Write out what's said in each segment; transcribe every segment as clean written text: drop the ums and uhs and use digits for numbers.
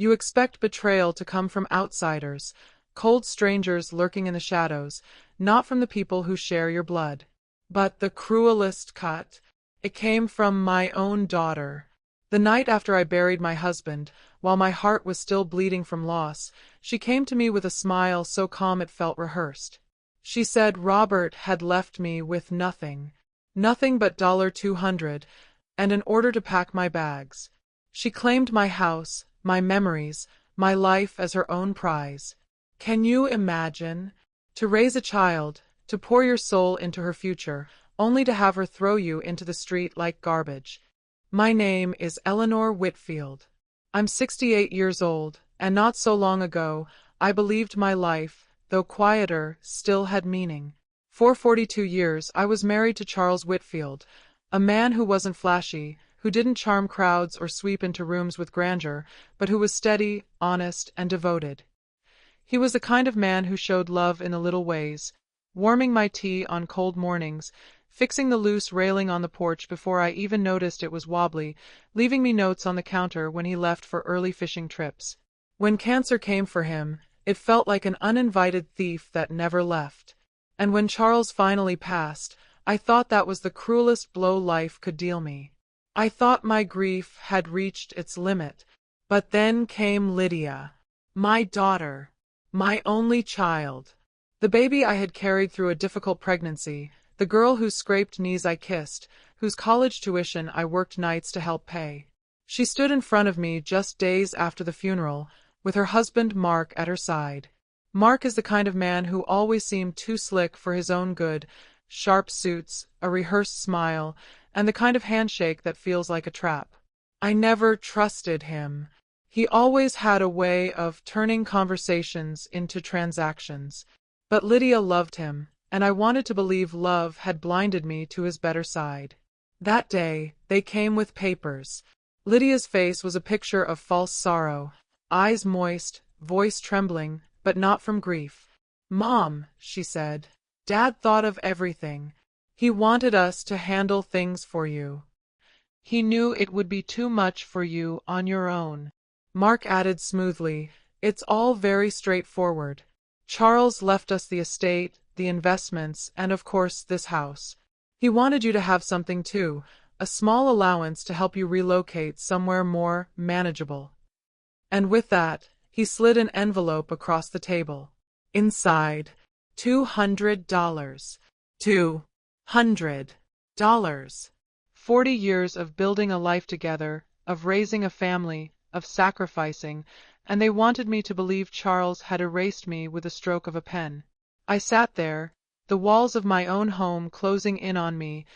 You expect betrayal to come from outsiders, cold strangers lurking in the shadows, not from the people who share your blood. But the cruelest cut, it came from my own daughter. The night after I buried my husband, while my heart was still bleeding from loss, she came to me with a smile so calm it felt rehearsed. She said Robert had left me with nothing, nothing but $200, and an order to pack my bags. She claimed my house, my memories, my life as her own prize. Can you imagine? To raise a child, to pour your soul into her future, only to have her throw you into the street like garbage. My name is Eleanor Whitfield. I'm 68 years old, and not so long ago, I believed my life, though quieter, still had meaning. For 42 years, I was married to Charles Whitfield, a man who wasn't flashy, who didn't charm crowds or sweep into rooms with grandeur, but who was steady, honest, and devoted. He was the kind of man who showed love in the little ways, warming my tea on cold mornings, fixing the loose railing on the porch before I even noticed it was wobbly, leaving me notes on the counter when he left for early fishing trips. When cancer came for him, it felt like an uninvited thief that never left. And when Charles finally passed, I thought that was the cruelest blow life could deal me. I thought my grief had reached its limit. But then came Lydia, my daughter, my only child. The baby I had carried through a difficult pregnancy, the girl whose scraped knees I kissed, whose college tuition I worked nights to help pay. She stood in front of me just days after the funeral, with her husband Mark at her side. Mark is the kind of man who always seemed too slick for his own good, sharp suits, a rehearsed smile, and the kind of handshake that feels like a trap. I never trusted him. He always had a way of turning conversations into transactions. But Lydia loved him, and I wanted to believe love had blinded me to his better side. That day, they came with papers. Lydia's face was a picture of false sorrow, eyes moist, voice trembling, but not from grief. "Mom," she said, "Dad thought of everything. He wanted us to handle things for you. He knew it would be too much for you on your own." Mark added smoothly, "It's all very straightforward. Charles left us the estate, the investments, and of course this house. He wanted you to have something too, a small allowance to help you relocate somewhere more manageable." And with that, he slid an envelope across the table. Inside, $200. $200. 40 years of building a life together, of raising a family, of sacrificing, and they wanted me to believe Charles had erased me with a stroke of a pen. I sat there, the walls of my own home closing in on me,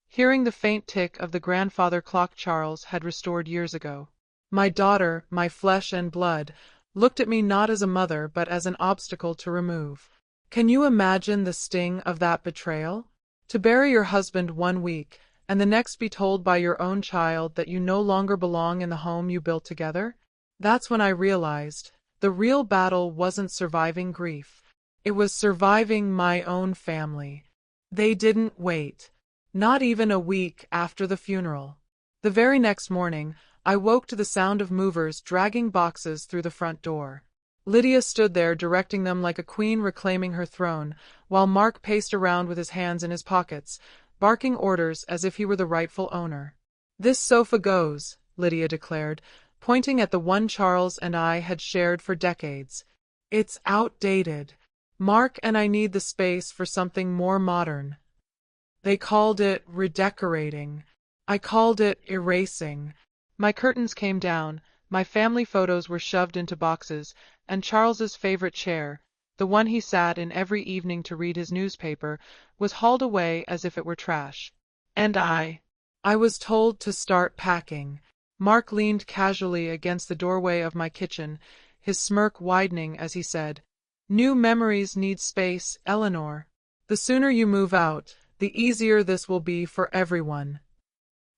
hearing the faint tick of the grandfather clock Charles had restored years ago. My daughter, my flesh and blood, looked at me not as a mother but as an obstacle to remove. Can you imagine the sting of that betrayal? To bury your husband 1 week, and the next be told by your own child that you no longer belong in the home you built together? That's when I realized the real battle wasn't surviving grief. It was surviving my own family. They didn't wait. Not even a week after the funeral. The very next morning, I woke to the sound of movers dragging boxes through the front door. Lydia stood there directing them like a queen reclaiming her throne, while Mark paced around with his hands in his pockets, barking orders as if he were the rightful owner. "This sofa goes," Lydia declared, pointing at the one Charles and I had shared for decades. "It's outdated. Mark and I need the space for something more modern." They called it redecorating. I called it erasing. My curtains came down, my family photos were shoved into boxes, and Charles's favorite chair, the one he sat in every evening to read his newspaper, was hauled away as if it were trash. And I was told to start packing. Mark leaned casually against the doorway of my kitchen, his smirk widening as he said, "New memories need space, Eleanor. The sooner you move out, the easier this will be for everyone."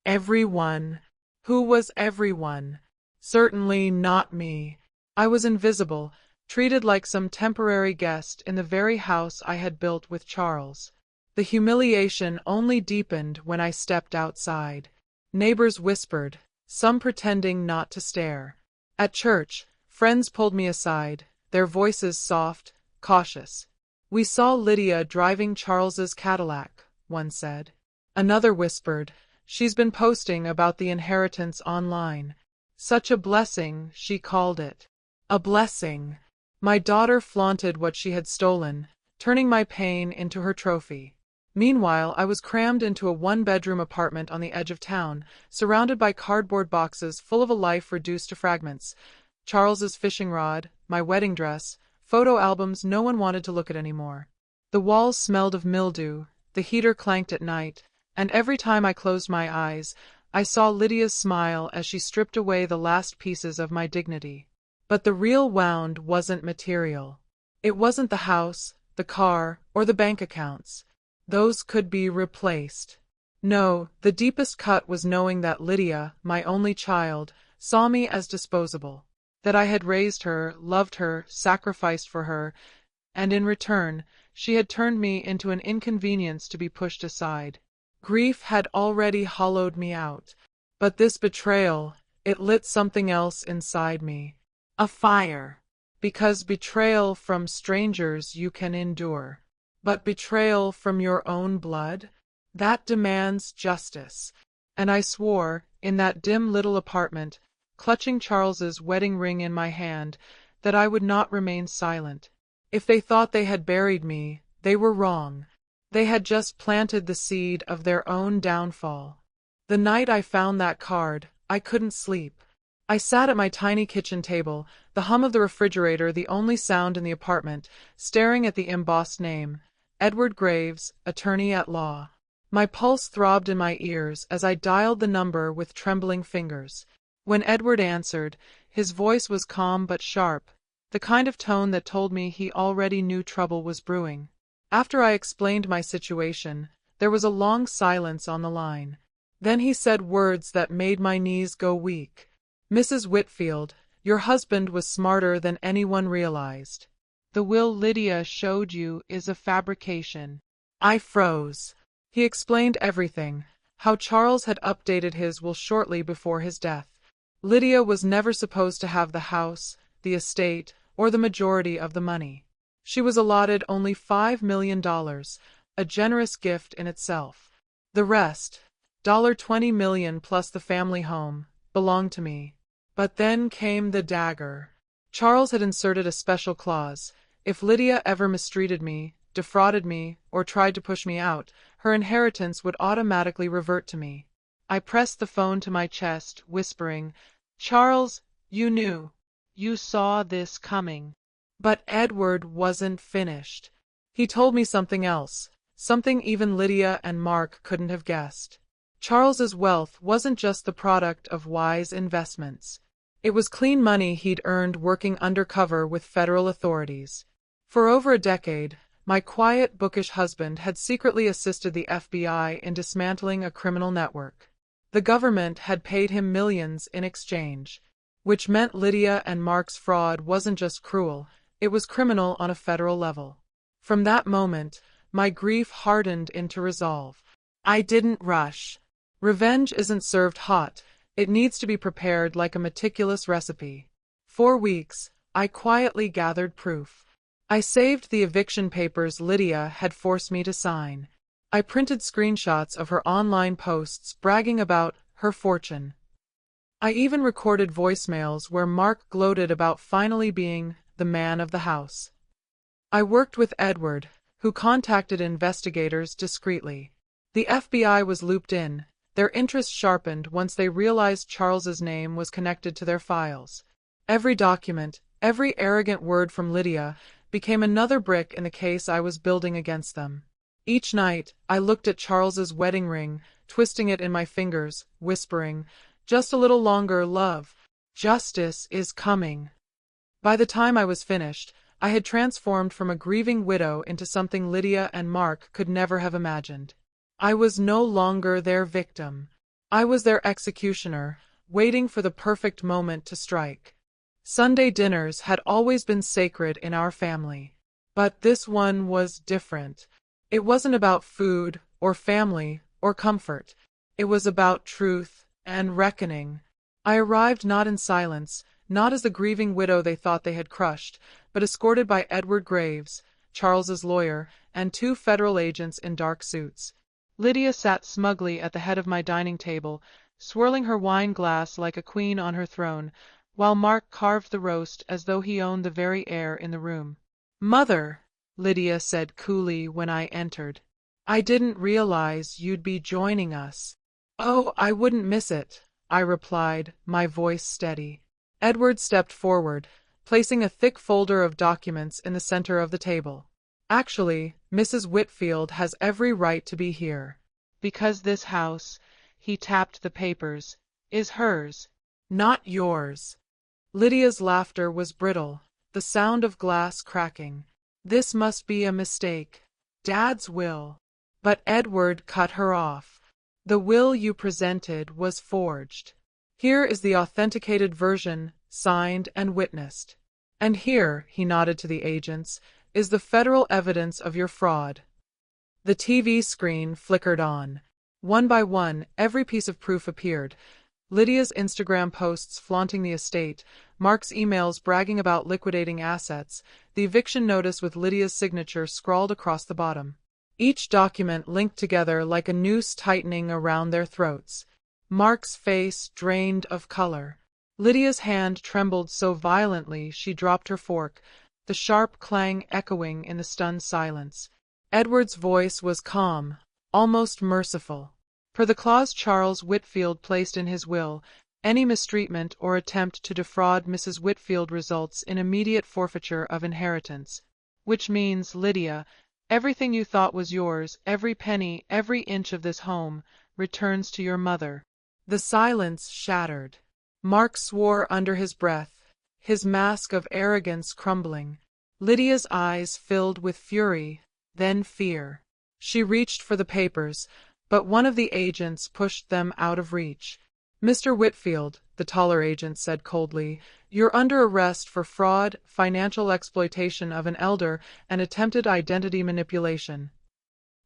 Everyone. Who was everyone? Certainly not me. I was invisible, treated like some temporary guest in the very house I had built with Charles. The humiliation only deepened when I stepped outside. Neighbors whispered, some pretending not to stare. At church, Friends pulled me aside, their voices soft, cautious. "We saw Lydia driving Charles's Cadillac," one said. Another whispered, "She's been posting about the inheritance online. Such a blessing, she called it." A blessing. My daughter flaunted what she had stolen, turning my pain into her trophy. Meanwhile, I was crammed into a one-bedroom apartment on the edge of town, surrounded by cardboard boxes full of a life reduced to fragments. Charles's fishing rod, my wedding dress, photo albums no one wanted to look at anymore. The walls smelled of mildew, the heater clanked at night, and every time I closed my eyes, I saw Lydia's smile as she stripped away the last pieces of my dignity. But the real wound wasn't material. It wasn't the house, the car, or the bank accounts. Those could be replaced. No, the deepest cut was knowing that Lydia, my only child, saw me as disposable. That I had raised her, loved her, sacrificed for her, and in return, she had turned me into an inconvenience to be pushed aside. Grief had already hollowed me out, but this betrayal, it lit something else inside me. A fire. Because betrayal from strangers you can endure. But betrayal from your own blood? That demands justice. And I swore, in that dim little apartment, clutching Charles's wedding ring in my hand, that I would not remain silent. If they thought they had buried me, they were wrong. They had just planted the seed of their own downfall. The night I found that card, I couldn't sleep. I sat at my tiny kitchen table, the hum of the refrigerator the only sound in the apartment, staring at the embossed name, Edward Graves, Attorney at Law. My pulse throbbed in my ears as I dialed the number with trembling fingers. When Edward answered, his voice was calm but sharp, the kind of tone that told me he already knew trouble was brewing. After I explained my situation, there was a long silence on the line. Then he said words that made my knees go weak. "Mrs. Whitfield, your husband was smarter than anyone realized. The will Lydia showed you is a fabrication." I froze. He explained everything, how Charles had updated his will shortly before his death. Lydia was never supposed to have the house, the estate, or the majority of the money. She was allotted only $5 million, a generous gift in itself. The rest, $20 million plus the family home, belonged to me. But then came the dagger. Charles had inserted a special clause. If Lydia ever mistreated me, defrauded me, or tried to push me out, her inheritance would automatically revert to me. I pressed the phone to my chest, whispering, "Charles, you knew. You saw this coming." But Edward wasn't finished. He told me something else, something even Lydia and Mark couldn't have guessed. Charles's wealth wasn't just the product of wise investments. It was clean money he'd earned working undercover with federal authorities. For over a decade, my quiet, bookish husband had secretly assisted the FBI in dismantling a criminal network. The government had paid him millions in exchange, which meant Lydia and Mark's fraud wasn't just cruel, it was criminal on a federal level. From that moment, my grief hardened into resolve. I didn't rush. Revenge isn't served hot, it needs to be prepared like a meticulous recipe. For weeks, I quietly gathered proof. I saved the eviction papers Lydia had forced me to sign. I printed screenshots of her online posts bragging about her fortune. I even recorded voicemails where Mark gloated about finally being the man of the house. I worked with Edward, who contacted investigators discreetly. The FBI was looped in, their interest sharpened once they realized Charles's name was connected to their files. Every document, every arrogant word from Lydia, became another brick in the case I was building against them. Each night, I looked at Charles's wedding ring, twisting it in my fingers, whispering, "Just a little longer, love. Justice is coming." By the time I was finished, I had transformed from a grieving widow into something Lydia and Mark could never have imagined. I was no longer their victim. I was their executioner, waiting for the perfect moment to strike. Sunday dinners had always been sacred in our family. But this one was different. It wasn't about food, or family, or comfort. It was about truth and reckoning. I arrived not in silence, not as the grieving widow they thought they had crushed, but escorted by Edward Graves, Charles's lawyer, and 2 federal agents in dark suits. Lydia sat smugly at the head of my dining table, swirling her wine glass like a queen on her throne, while Mark carved the roast as though he owned the very air in the room. "Mother," Lydia said coolly when I entered, "I didn't realize you'd be joining us." "Oh, I wouldn't miss it," I replied, my voice steady. Edward stepped forward, placing a thick folder of documents in the center of the table. "Actually, Mrs. Whitfield has every right to be here. Because this house," he tapped the papers, "is hers, not yours." Lydia's laughter was brittle, the sound of glass cracking. "This must be a mistake. Dad's will." But Edward cut her off. "The will you presented was forged. Here is the authenticated version, signed and witnessed. And here," he nodded to the agents, "is the federal evidence of your fraud." The TV screen flickered on. One by one, every piece of proof appeared. Lydia's Instagram posts flaunting the estate, Mark's emails bragging about liquidating assets, the eviction notice with Lydia's signature scrawled across the bottom. Each document linked together like a noose tightening around their throats. Mark's face drained of color. Lydia's hand trembled so violently she dropped her fork, the sharp clang echoing in the stunned silence. Edward's voice was calm, almost merciful. Per the clause Charles Whitfield placed in his will, any mistreatment or attempt to defraud Mrs. Whitfield results in immediate forfeiture of inheritance. Which means, Lydia, everything you thought was yours, every penny, every inch of this home, returns to your mother. The silence shattered. Mark swore under his breath, his mask of arrogance crumbling. Lydia's eyes filled with fury, then fear. She reached for the papers, but one of the agents pushed them out of reach. "Mr. Whitfield," the taller agent said coldly, "you're under arrest for fraud, financial exploitation of an elder, and attempted identity manipulation."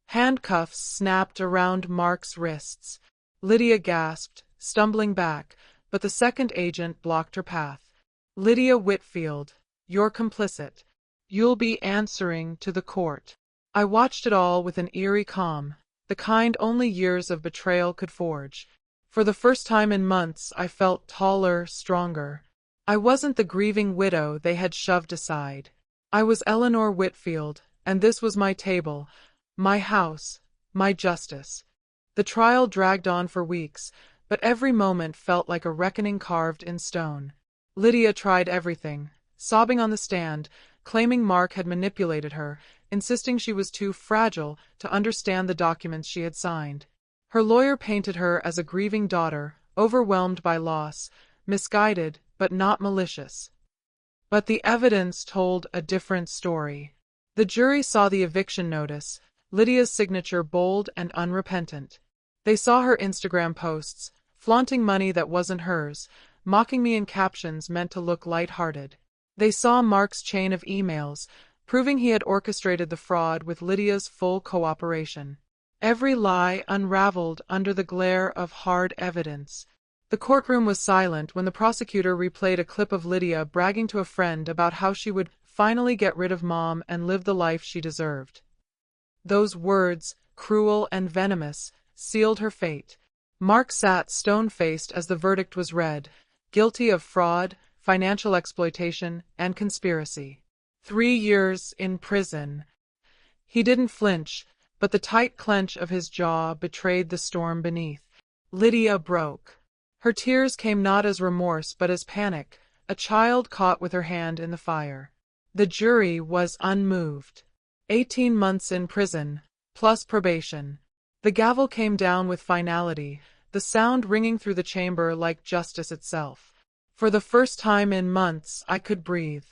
Handcuffs snapped around Mark's wrists. Lydia gasped, stumbling back, but the second agent blocked her path. "Lydia Whitfield, you're complicit. You'll be answering to the court." I watched it all with an eerie calm, the kind only years of betrayal could forge. For the first time in months, I felt taller, stronger. I wasn't the grieving widow they had shoved aside. I was Eleanor Whitfield, and this was my table, my house, my justice. The trial dragged on for weeks, but every moment felt like a reckoning carved in stone. Lydia tried everything, sobbing on the stand, claiming Mark had manipulated her, insisting she was too fragile to understand the documents she had signed. Her lawyer painted her as a grieving daughter, overwhelmed by loss, misguided but not malicious. But the evidence told a different story. The jury saw the eviction notice, Lydia's signature bold and unrepentant. They saw her Instagram posts, flaunting money that wasn't hers, mocking me in captions meant to look light-hearted. They saw Mark's chain of emails, proving he had orchestrated the fraud with Lydia's full cooperation. Every lie unraveled under the glare of hard evidence. The courtroom was silent when the prosecutor replayed a clip of Lydia bragging to a friend about how she would finally get rid of Mom and live the life she deserved. Those words, cruel and venomous, sealed her fate. Mark sat stone-faced as the verdict was read, guilty of fraud, financial exploitation, and conspiracy. 3 years in prison. He didn't flinch, but the tight clench of his jaw betrayed the storm beneath. Lydia broke. Her tears came not as remorse but as panic, a child caught with her hand in the fire. The jury was unmoved. 18 months in prison, plus probation. The gavel came down with finality, the sound ringing through the chamber like justice itself. For the first time in months I could breathe.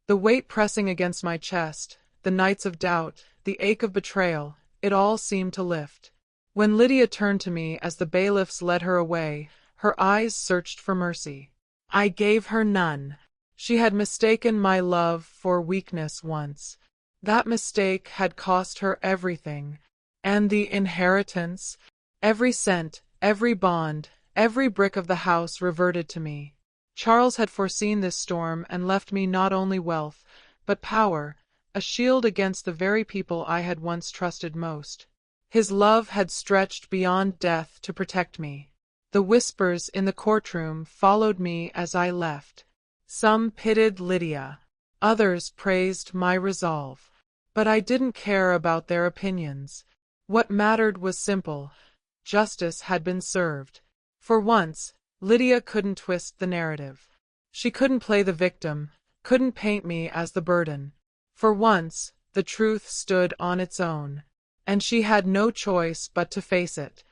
The weight pressing against my chest, the nights of doubt, the ache of betrayal, it all seemed to lift. When Lydia turned to me as the bailiffs led her away, her eyes searched for mercy. I gave her none. She had mistaken my love for weakness once. That mistake had cost her everything. And the inheritance? Every cent, every bond, every brick of the house reverted to me. Charles had foreseen this storm and left me not only wealth, but power, a shield against the very people I had once trusted most. His love had stretched beyond death to protect me. The whispers in the courtroom followed me as I left. Some pitied Lydia. Others praised my resolve. But I didn't care about their opinions. What mattered was simple. Justice had been served. For once, Lydia couldn't twist the narrative. She couldn't play the victim, couldn't paint me as the burden. For once, the truth stood on its own. And she had no choice but to face it.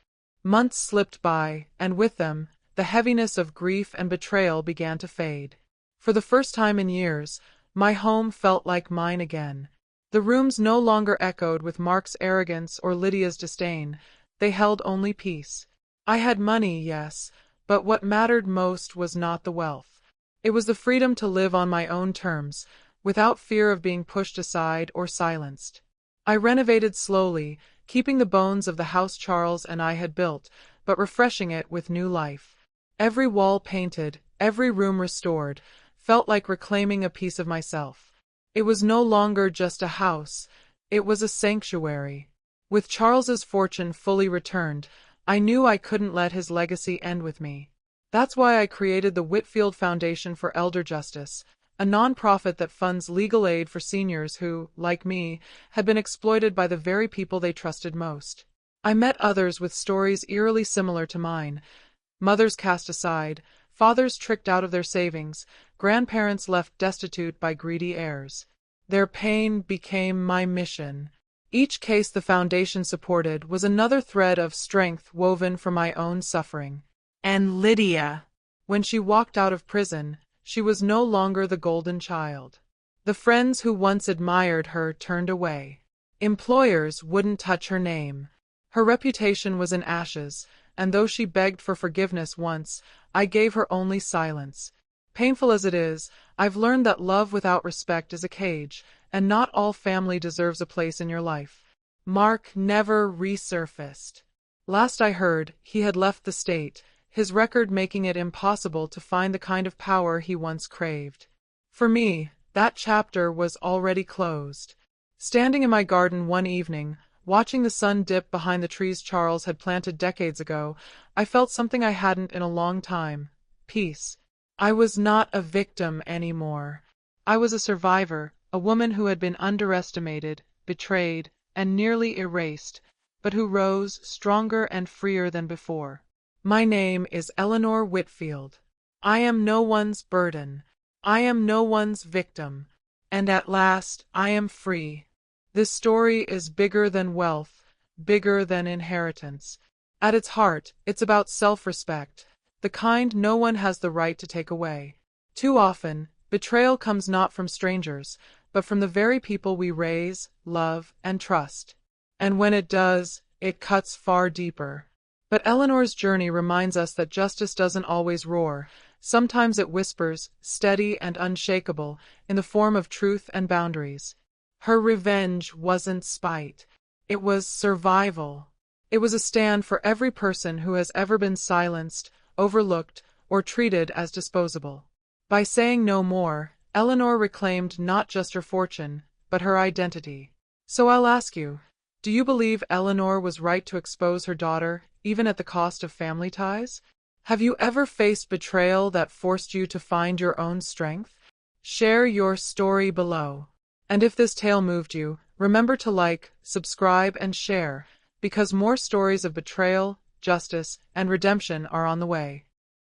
Months slipped by, and with them, the heaviness of grief and betrayal began to fade. For the first time in years, my home felt like mine again. The rooms no longer echoed with Mark's arrogance or Lydia's disdain. They held only peace. I had money, yes, but what mattered most was not the wealth. It was the freedom to live on my own terms, without fear of being pushed aside or silenced. I renovated slowly, keeping the bones of the house Charles and I had built, but refreshing it with new life. Every wall painted, every room restored, felt like reclaiming a piece of myself. It was no longer just a house, it was a sanctuary. With Charles's fortune fully returned, I knew I couldn't let his legacy end with me. That's why I created the Whitfield Foundation for Elder Justice, a non-profit that funds legal aid for seniors who, like me, had been exploited by the very people they trusted most. I met others with stories eerily similar to mine. Mothers cast aside, fathers tricked out of their savings, grandparents left destitute by greedy heirs. Their pain became my mission. Each case the foundation supported was another thread of strength woven from my own suffering. And Lydia, when she walked out of prison, she was no longer the golden child. The friends who once admired her turned away. Employers wouldn't touch her name. Her reputation was in ashes, and though she begged for forgiveness once, I gave her only silence. Painful as it is, I've learned that love without respect is a cage, and not all family deserves a place in your life. Mark never resurfaced. Last I heard, he had left the state, his record making it impossible to find the kind of power he once craved. For me, that chapter was already closed. Standing in my garden one evening, watching the sun dip behind the trees Charles had planted decades ago, I felt something I hadn't in a long time: peace. I was not a victim anymore. I was a survivor, a woman who had been underestimated, betrayed, and nearly erased, but who rose stronger and freer than before. My name is Eleanor Whitfield. I am no one's burden. I am no one's victim. And at last, I am free. This story is bigger than wealth, bigger than inheritance. At its heart, it's about self-respect, the kind no one has the right to take away. Too often, betrayal comes not from strangers, but from the very people we raise, love, and trust. And when it does, it cuts far deeper. But Eleanor's journey reminds us that justice doesn't always roar. Sometimes it whispers, steady and unshakable, in the form of truth and boundaries. Her revenge wasn't spite. It was survival. It was a stand for every person who has ever been silenced, overlooked, or treated as disposable. By saying no more, Eleanor reclaimed not just her fortune, but her identity. So I'll ask you, do you believe Eleanor was right to expose her daughter, even at the cost of family ties? Have you ever faced betrayal that forced you to find your own strength? Share your story below. And if this tale moved you, remember to like, subscribe, and share, because more stories of betrayal, justice, and redemption are on the way.